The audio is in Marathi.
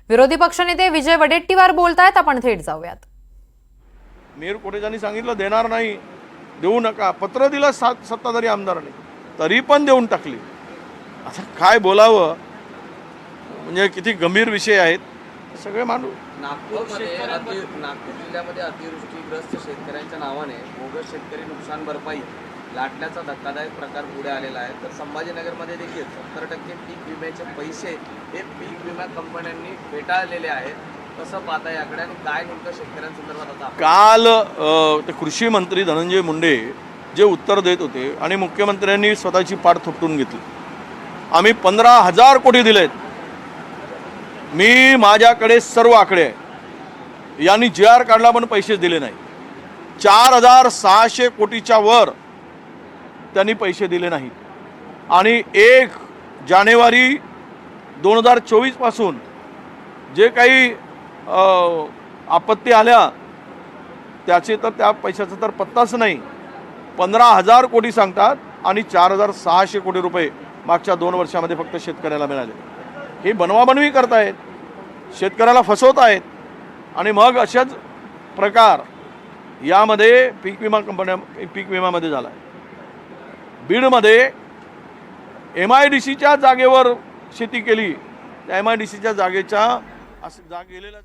विरोधी पक्षनेते विजय वडेट्टीवार बोलतायत, आपण थेट जाऊयात। मेयर कोटेचांनी सांगितलं देणार नाही, देऊ नका, पत्र दिलं सत्ताधारी आमदारांनी, तरी पण देऊन टाकली। आता काय बोलावं, म्हणजे किती गंभीर विषय आहेत सगळे मांडू। नागपूर जिल्ह्यामध्ये अतिवृष्टीग्रस्त शेतकऱ्यांच्या नावाने बोगस शेतकरी नुकसान भरपाई लाटण्याचा धक्कादायक प्रकार पुढे आलेला आहे। तर संभाजीनगरमध्ये देखील 70% पीक विम्याचे पैसे हे पीक विमा कंपन्यांनी फेटाळलेले आहेत। कसं पाहता याकडे आणि काय नेमकं शेतकऱ्यांसंदर्भात आता? काल ते कृषी मंत्री धनंजय मुंडे जे उत्तर देत होते आणि मुख्यमंत्र्यांनी स्वतःची पाठ थोपटून घेतली। आम्ही 15,000 कोटी दिलेत, मी माझ्याकडे सर्व आकडे आहे, यांनी GR काढला पण पैसे दिले नाही। 4,600 कोटीच्या वर त्यांनी पैसे दिले नाहीत। आणि 1 जानेवारी 2024 पासून जे काही आपत्ती आल्या त्याचे तर त्या पैशाचा तर पत्ताच नाही। 15,000 कोटी सांगतात आणि 4,600 कोटी रुपये मागच्या 2 वर्षामध्ये फक्त शेतकऱ्याला मिळाले। हे बनवाबनवी करतायत, शेतकऱ्याला फसवत आहेत। आणि मग अशाच प्रकार यामध्ये पीक विमामध्ये झाला आहे। बीडमध्ये MIDCच्या जागेवर शेती केली, त्या MIDCच्या जागेच्या गेलेल्या